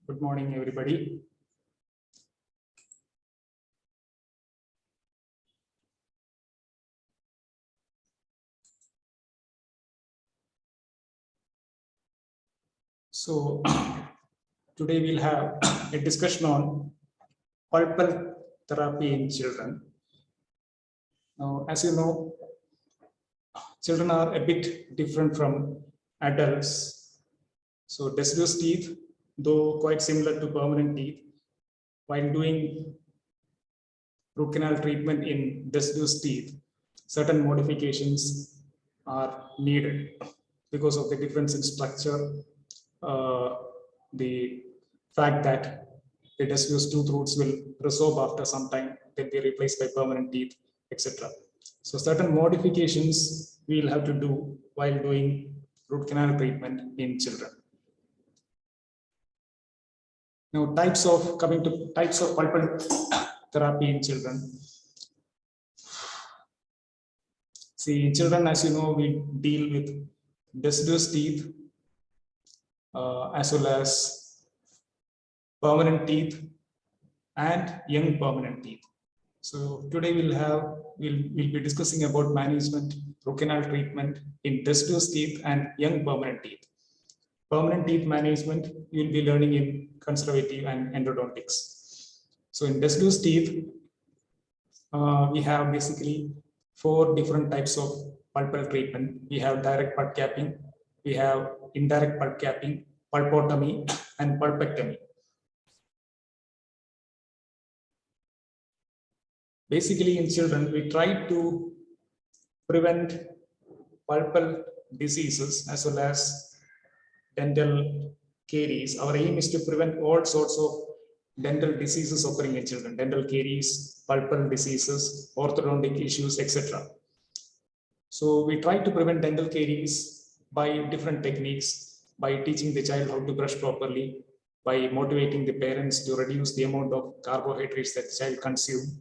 Good morning, everybody. So today we'll have a discussion on pulpal therapy in children. Now, as you know, children are a bit different from adults. So deciduous teeth, though quite similar to permanent teeth, while doing root canal treatment in deciduous teeth, certain modifications are needed because of the difference in structure, the fact that the deciduous tooth roots will resorb after some time, then be replaced by permanent teeth, etc. So certain modifications we will have to do while doing root canal treatment in children. Now, coming to types of pulpal therapy in children. See, in children, as you know, we deal with deciduous teeth as well as permanent teeth and young permanent teeth. So today we'll be discussing about management root canal treatment in deciduous teeth and young permanent teeth. Permanent teeth management you'll be learning in conservative and endodontics. So in deciduous teeth, we have basically 4 different types of pulpal treatment. We have direct pulp capping, we have indirect pulp capping, pulpotomy, and pulpectomy. Basically, in children, we try to prevent pulpal diseases as well as dental caries. Our aim is to prevent all sorts of dental diseases occurring in children, dental caries, pulpal diseases, orthodontic issues, etc. So we try to prevent dental caries by different techniques, by teaching the child how to brush properly, by motivating the parents to reduce the amount of carbohydrates that the child consumes.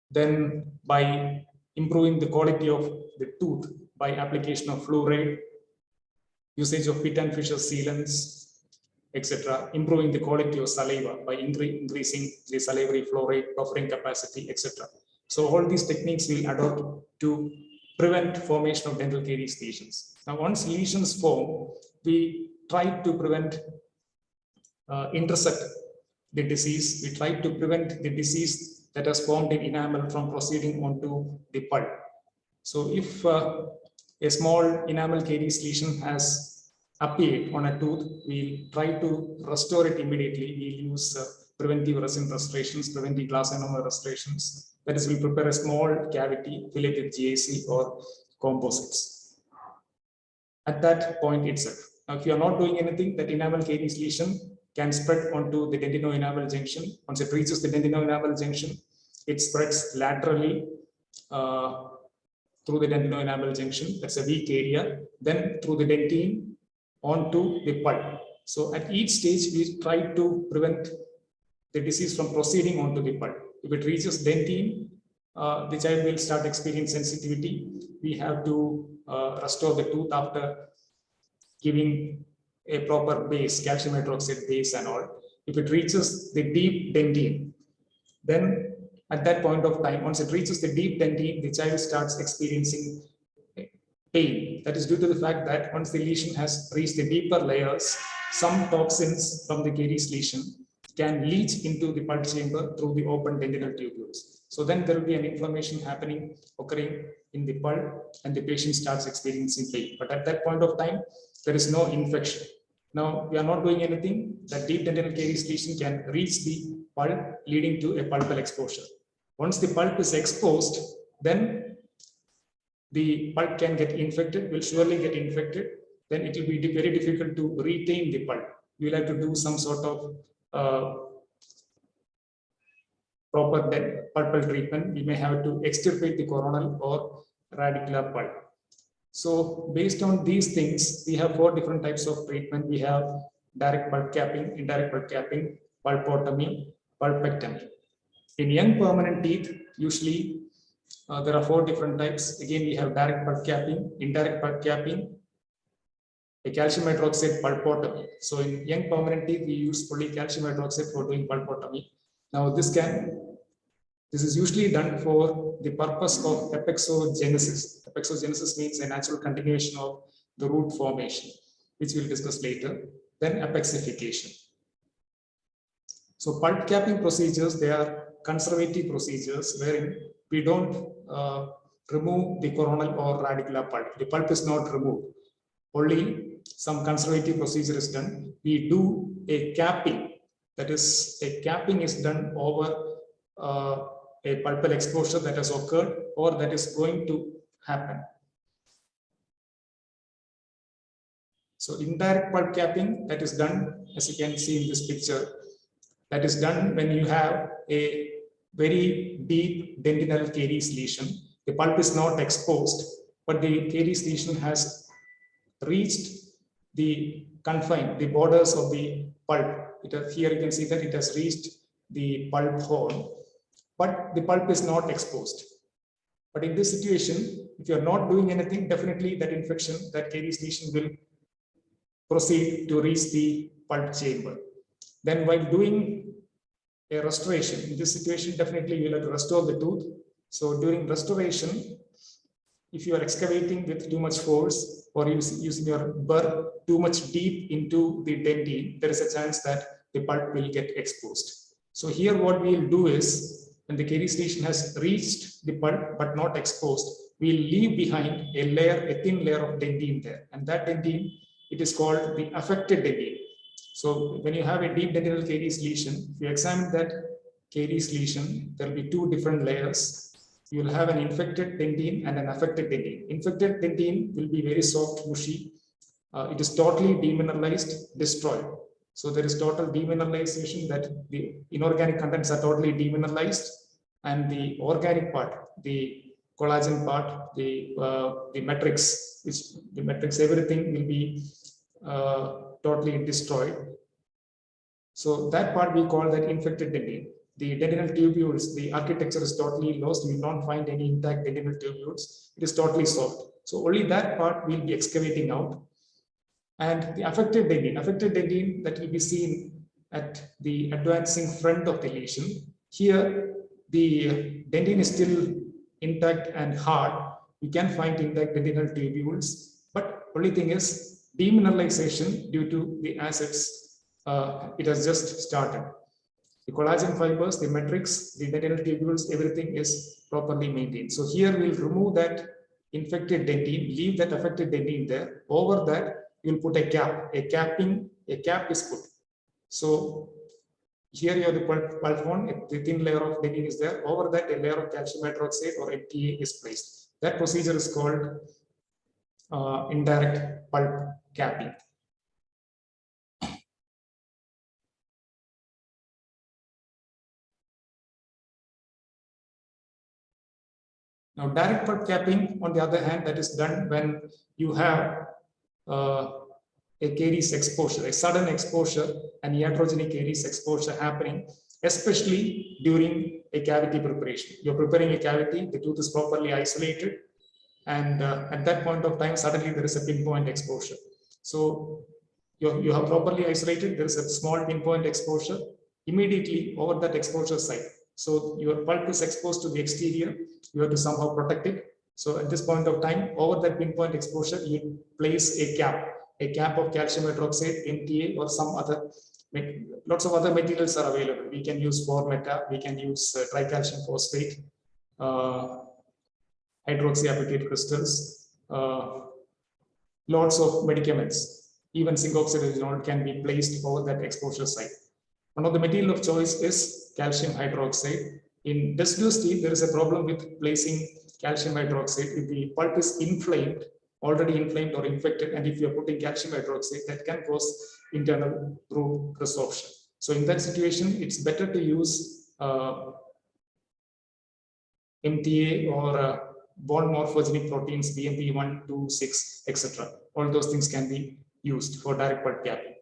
Then by improving the quality of the tooth by application of fluoride, usage of Pitt and Fisher sealants, etc., improving the quality of saliva by increasing the salivary fluoride buffering capacity, etc. So all these techniques will adopt to prevent formation of dental caries lesions. Now, once lesions form, we try to prevent, intercept the disease. We try to prevent the disease that has formed in enamel from proceeding onto the pulp. So if a small enamel caries lesion has appeared on a tooth, we'll try to restore it immediately. We'll use preventive resin restorations, preventive glass enamel restorations. That is, we'll prepare a small cavity, fill it with GAC or composites. At that point itself. Now, if you are not doing anything, that enamel caries lesion can spread onto the dentino-enamel junction. Once it reaches the dentino-enamel junction, it spreads laterally through the dentino-enamel junction. That's a weak area. Then through the dentine onto the pulp. So at each stage, we try to prevent the disease from proceeding onto the pulp. If it reaches dentine, the child will start experiencing sensitivity. We have to restore the tooth after giving a proper base, calcium hydroxide base and all. If it reaches the deep dentine, then at that point of time, once it reaches the deep dentine, the child starts experiencing pain. That is due to the fact that once the lesion has reached the deeper layers, some toxins from the caries lesion can leach into the pulp chamber through the open dentinal tubules. So then there will be an inflammation occurring in the pulp, and the patient starts experiencing pain. But at that point of time, there is no infection. Now, we are not doing anything. The deep dentinal caries lesion can reach the pulp, leading to a pulpal exposure. Once the pulp is exposed, then the pulp can get infected, will surely get infected. Then it will be very difficult to retain the pulp. You will have to do some sort of proper pulpal treatment. We may have to extirpate the coronal or radicular pulp. So based on these things, we have 4 different types of treatment. We have direct pulp capping, indirect pulp capping, pulpotomy, pulpectomy. In young permanent teeth, usually there are 4 different types. Again, we have direct pulp capping, indirect pulp capping, a calcium hydroxide pulpotomy. So in young permanent teeth, we use only calcium hydroxide for doing pulpotomy. Now this is usually done for the purpose of apexogenesis. Apexogenesis means a natural continuation of the root formation, which we'll discuss later. Then apexification. So pulp capping procedures, they are conservative procedures wherein we don't remove the coronal or radicular pulp. The pulp is not removed. Only some conservative procedure is done. We do a capping. That is, a capping is done over a pulpal exposure that has occurred or that is going to happen. So indirect pulp capping, that is done, as you can see in this picture, that is done when you have a very deep dentinal caries lesion. The pulp is not exposed, but the caries lesion has reached the confine, the borders of the pulp. Here you can see that it has reached the pulp horn, but the pulp is not exposed. But in this situation, if you are not doing anything, definitely that infection, that caries lesion will proceed to reach the pulp chamber. Then while doing a restoration, in this situation, definitely you will have to restore the tooth. So during restoration, if you are excavating with too much force or using your burr too much deep into the dentine, there is a chance that the pulp will get exposed. So here what we will do is, when the caries lesion has reached the pulp but not exposed, we will leave behind a thin layer of dentine there. And that dentine, it is called the affected dentine. So when you have a deep dentinal caries lesion, if you examine that caries lesion, there will be two different layers. You will have an infected dentine and an affected dentine. Infected dentine will be very soft, mushy. It is totally demineralized, destroyed. So there is total demineralization, that the inorganic contents are totally demineralized, and the organic part, the collagen part, the matrix, everything will be totally destroyed. So that part we call that infected dentine. The dentinal tubules, the architecture is totally lost. We don't find any intact dentinal tubules. It is totally soft. So only that part we'll be excavating out. And the affected dentine that will be seen at the advancing front of the lesion. Here, the dentine is still intact and hard. You can find intact dentinal tubules, but only thing is demineralization due to the acids. It has just started. The collagen fibers, the matrix, the dentinal tubules, everything is properly maintained. So here we'll remove that infected dentine, leave that affected dentine there. Over that, you'll put a cap. A cap is put. So here you have the pulp horn, the thin layer of dentine is there. Over that, a layer of calcium hydroxide or MTA is placed. That procedure is called indirect pulp capping. Now, direct pulp capping, on the other hand, that is done when you have a caries exposure, a sudden exposure, and iatrogenic caries exposure happening, especially during a cavity preparation. You're preparing a cavity, the tooth is properly isolated, and at that point of time, suddenly there is a pinpoint exposure. So you have properly isolated, there is a small pinpoint exposure immediately over that exposure site. So your pulp is exposed to the exterior, you have to somehow protect it. So at this point of time, over that pinpoint exposure, you place a cap of calcium hydroxide, MTA, or some other, lots of other materials are available. We can use 4-meta, we can use tricalcium phosphate, hydroxyapatite crystals, lots of medicaments, even zinc oxide can be placed over that exposure site. One of the material of choice is calcium hydroxide. In deciduous teeth, there is a problem with placing calcium hydroxide. If the pulp is inflamed, already inflamed or infected, and if you are putting calcium hydroxide, that can cause internal root resorption. So in that situation, it's better to use MTA or bone morphogenic proteins, BMP1, 2, 6, etc. All those things can be used for direct pulp capping.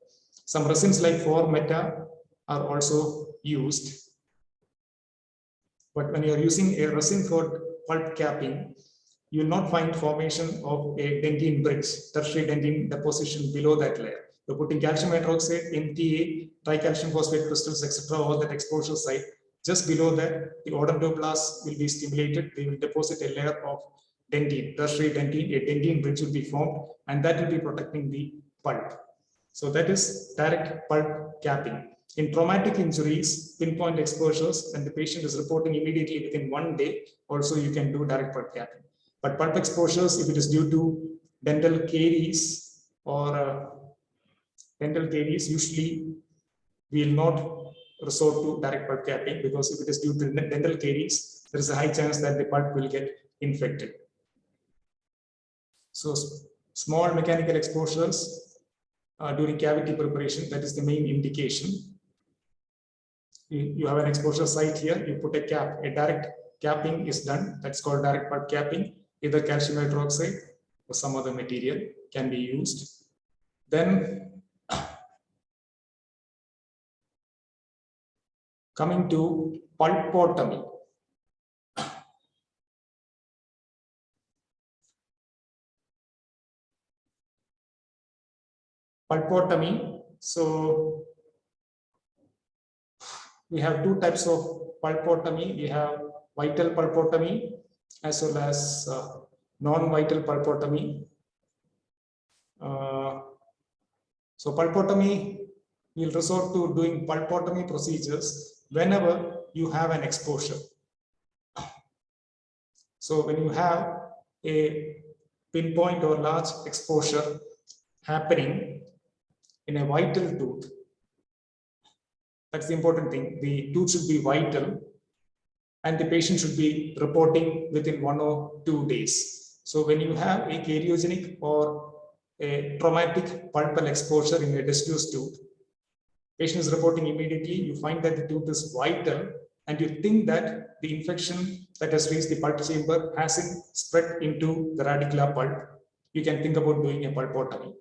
Some resins like 4-meta are also used. But when you are using a resin for pulp capping, you will not find formation of a dentine bridge, tertiary dentine deposition below that layer. You're putting calcium hydroxide, MTA, tricalcium phosphate crystals, etc., all that exposure site. Just below that, the odontoblasts will be stimulated. They will deposit a layer of dentine, tertiary dentine. A dentine bridge will be formed, and that will be protecting the pulp. So that is direct pulp capping. In traumatic injuries, pinpoint exposures, when the patient is reporting immediately within 1 day, also you can do direct pulp capping. But pulp exposures, if it is due to dental caries or dental caries, usually we will not resort to direct pulp capping, because if it is due to dental caries, there is a high chance that the pulp will get infected. So small mechanical exposures during cavity preparation, that is the main indication. You have an exposure site here, you put a cap, a direct capping is done, that's called direct pulp capping. Either calcium hydroxide or some other material can be used. Then coming to pulpotomy. Pulpotomy, so we have two types of pulpotomy. We have vital pulpotomy as well as non-vital pulpotomy. So pulpotomy, we will resort to doing pulpotomy procedures whenever you have an exposure. So when you have a pinpoint or large exposure happening in a vital tooth, that's the important thing. The tooth should be vital and the patient should be reporting within 1 or 2 days. So when you have a cariogenic or a traumatic pulpal exposure in a deciduous tooth, patient is reporting immediately, you find that the tooth is vital and you think that the infection that has reached the pulp chamber hasn't spread into the radicular pulp, you can think about doing a pulpotomy.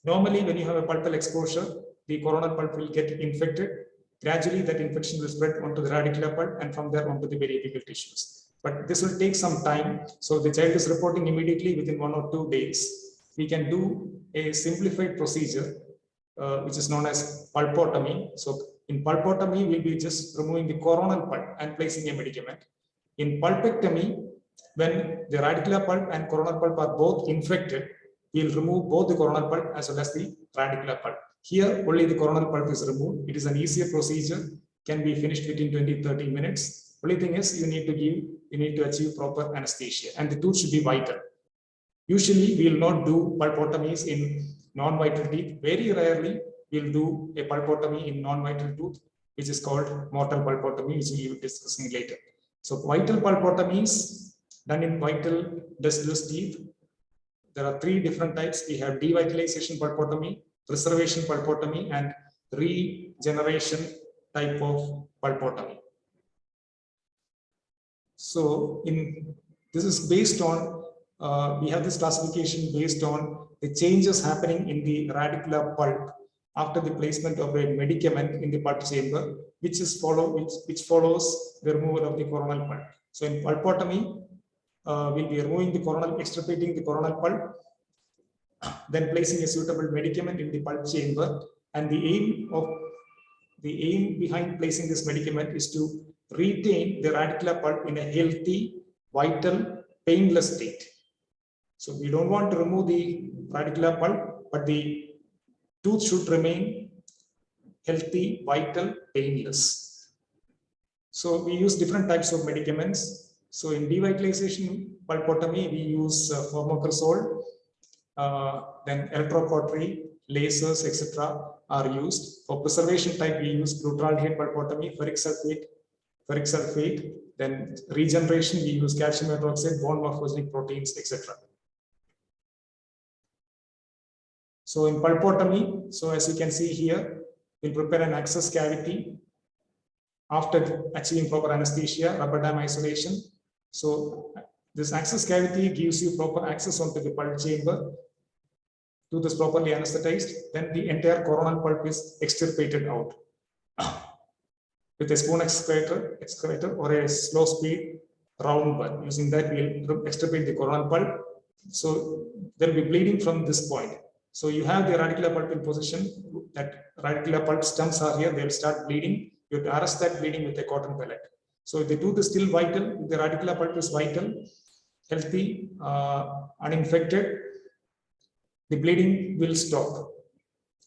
Normally, when you have a pulpal exposure, the coronal pulp will get infected. Gradually, that infection will spread onto the radicular pulp and from there onto the periapical tissues. But this will take some time. So the child is reporting immediately within 1 or 2 days. We can do a simplified procedure, which is known as pulpotomy. So in pulpotomy, we'll be just removing the coronal pulp and placing a medicament. In pulpectomy, when the radicular pulp and coronal pulp are both infected, we'll remove both the coronal pulp as well as the radicular pulp. Here, only the coronal pulp is removed. It is an easier procedure, can be finished within 20-30 minutes. Only thing is you need to achieve proper anesthesia and the tooth should be vital. Usually, we will not do pulpotomies in non-vital teeth. Very rarely, we'll do a pulpotomy in non-vital tooth, which is called mortal pulpotomy, which we will be discussing later. So vital pulpotomies done in vital deciduous teeth. There are 3 different types. We have devitalization pulpotomy, preservation pulpotomy, and regeneration type of pulpotomy. So this is based on, we have this classification based on the changes happening in the radicular pulp after the placement of a medicament in the pulp chamber, which follows the removal of the coronal pulp. So in pulpotomy, we'll be removing the coronal, extirpating the coronal pulp, then placing a suitable medicament in the pulp chamber. And the aim behind placing this medicament is to retain the radicular pulp in a healthy, vital, painless state. So we don't want to remove the radicular pulp, but the tooth should remain healthy, vital, painless. So we use different types of medicaments. So in devitalization pulpotomy, we use formocresol, then electrocautery, lasers, etc. are used. For preservation type, we use glutaraldehyde pulpotomy, ferric sulfate, then regeneration, we use calcium hydroxide, bone morphogenic proteins, etc. So in pulpotomy, so as you can see here, we'll prepare an access cavity after achieving proper anesthesia, rubber dam isolation. So this access cavity gives you proper access onto the pulp chamber. Tooth is properly anesthetized, then the entire coronal pulp is extirpated out with a spoon excavator or a slow speed round one. Using that, we'll extirpate the coronal pulp. So there will be bleeding from this point. So you have the radicular pulp in position. That radicular pulp stems are here. They will start bleeding. You have to arrest that bleeding with a cotton pellet. So if the tooth is still vital, if the radicular pulp is vital, healthy, uninfected, the bleeding will stop.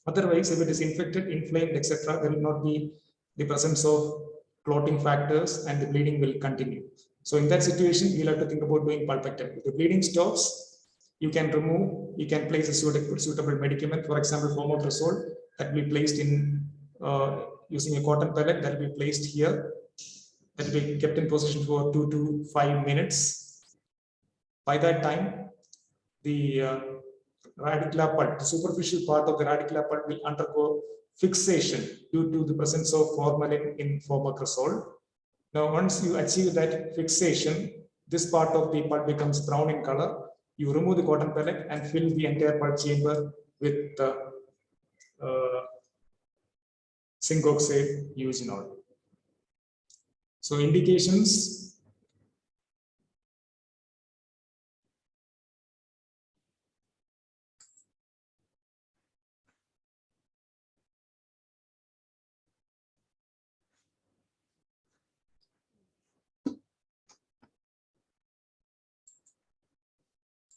Otherwise, if it is infected, inflamed, etc., there will not be the presence of clotting factors and the bleeding will continue. So in that situation, you'll have to think about doing pulpectomy. If the bleeding stops, you can remove, you can place a suitable medicament, for example, formoprazole, that will be placed in using a cotton pellet that will be placed here, that will be kept in position for 2 to 5 minutes. By that time, the radicular pulp, the superficial part of the radicular pulp will undergo fixation due to the presence of formalin in formoprazole. Now, once you achieve that fixation, this part of the pulp becomes brown in color. You remove the cotton pellet and fill the entire pulp chamber with zinc oxide eugenol. So indications